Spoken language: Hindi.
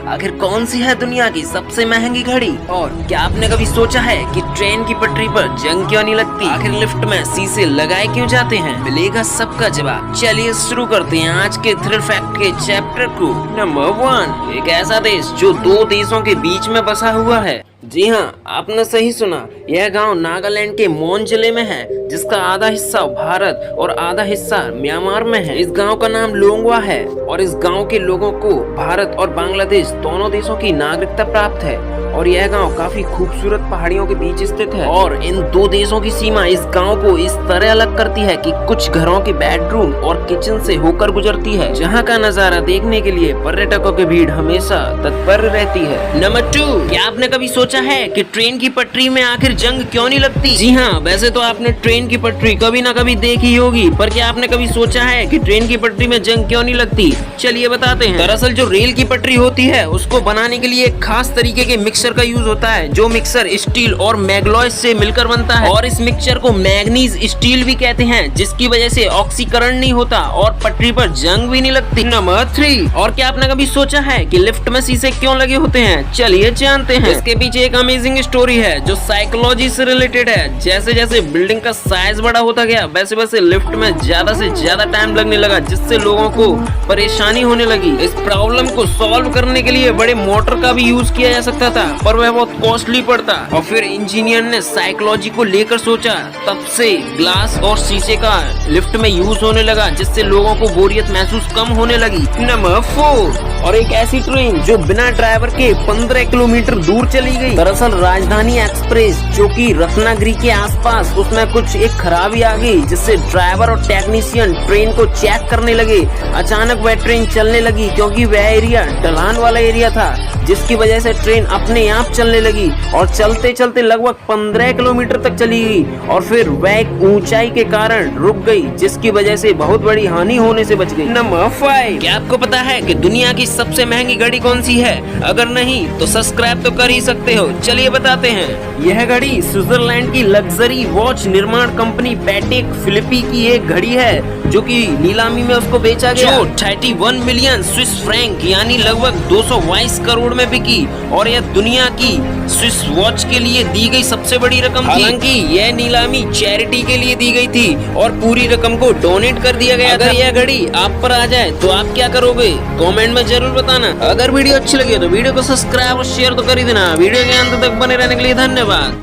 आखिर कौन सी है दुनिया की सबसे महंगी घड़ी? और क्या आपने कभी सोचा है कि ट्रेन की पटरी पर जंग क्यों नहीं लगती? आखिर लिफ्ट में शीशे लगाए क्यों जाते हैं? मिलेगा सबका जवाब। चलिए शुरू करते हैं आज के थ्रिल फैक्ट के चैप्टर को। नंबर 1, एक ऐसा देश जो दो देशों के बीच में बसा हुआ है। जी हाँ, आपने सही सुना। यह गांव नागालैंड के मोन जिले में है, जिसका आधा हिस्सा भारत और आधा हिस्सा म्यांमार में है। इस गांव का नाम लोंगवा है और इस गांव के लोगों को भारत और बांग्लादेश दोनों देशों की नागरिकता प्राप्त है। और यह गांव काफी खूबसूरत पहाड़ियों के बीच स्थित है और इन दो देशों की सीमा इस गांव को इस तरह अलग करती है कि कुछ घरों के बेडरूम और किचन से होकर गुजरती है, जहां का नजारा देखने के लिए पर्यटकों की भीड़ हमेशा तत्पर रहती है। नंबर 2, क्या आपने कभी सोचा है कि ट्रेन की पटरी में आखिर जंग क्यों नहीं लगती? जी हाँ, वैसे तो आपने ट्रेन की पटरी कभी ना कभी देखी होगी, पर क्या आपने कभी सोचा है कि ट्रेन की पटरी में जंग क्यों नहीं लगती? चलिए बताते हैं। दरअसल जो रेल की पटरी होती है उसको बनाने के लिए एक खास तरीके के मिक्सर का यूज होता है, जो मिक्सर स्टील और मैग्नीज से मिलकर बनता है और इस मिक्सचर को मैग्नीज स्टील भी कहते हैं, जिसकी वजह से ऑक्सीकरण नहीं होता और पटरी पर जंग भी नहीं लगती। नंबर 3, और क्या आपने कभी सोचा है कि लिफ्ट में शीशे क्यों लगे होते हैं? चलिए जानते हैं। इसके पीछे एक अमेजिंग स्टोरी है जो साइकोलॉजी से रिलेटेड है। जैसे जैसे बिल्डिंग का साइज बड़ा होता गया, वैसे वैसे लिफ्ट में ज्यादा से ज्यादा टाइम लगने लगा, जिससे लोगों को परेशानी होने लगी। इस प्रॉब्लम को सॉल्व करने के लिए बड़े मोटर का भी यूज किया जा सकता था, पर वह बहुत कॉस्टली पड़ता। और फिर इंजीनियर ने साइकोलॉजी को लेकर सोचा, तब से ग्लास और शीशे का लिफ्ट में यूज होने लगा, जिससे लोगों को बोरियत महसूस कम होने लगी। नंबर 4, और एक ऐसी ट्रेन जो बिना ड्राइवर के 15 किलोमीटर दूर चली गई। दरअसल राजधानी एक्सप्रेस, जो कि रत्नागिरी के आसपास, उसमें कुछ एक खराबी आ गई, जिससे ड्राइवर और टेक्नीशियन ट्रेन को चेक करने लगे। अचानक वह ट्रेन चलने लगी, क्योंकि वह एरिया ढलान वाला एरिया था, जिसकी वजह से ट्रेन अपने आप चलने लगी और चलते चलते लगभग 15 किलोमीटर तक चली गई और फिर वह एक ऊंचाई के कारण रुक गई, जिसकी वजह से बहुत बड़ी हानि होने से बच गई। नंबर 5, क्या आपको पता है कि दुनिया की सबसे महंगी घड़ी कौन सी है? अगर नहीं तो सब्सक्राइब तो कर ही सकते हो। चलिए बताते हैं। यह घड़ी स्विट्जरलैंड की लग्जरी वॉच निर्माण कंपनी पैटेक फिलिपी की एक घड़ी है, जो कि नीलामी में उसको बेचा गया, जो 31 मिलियन स्विस फ्रैंक यानी लगभग 222 करोड़ में बिकी। और यह दुनिया की स्विस वॉच के लिए दी गई सबसे बड़ी रकम थी। हालांकि यह नीलामी चैरिटी के लिए दी गई थी और पूरी रकम को डोनेट कर दिया गया। अगर यह घड़ी आप पर आ जाए तो आप क्या करोगे? कमेंट में जरूर बताना। अगर वीडियो अच्छी लगी तो वीडियो को सब्सक्राइब और शेयर तो कर ही देना। वीडियो के अंत तक बने रहने के लिए धन्यवाद।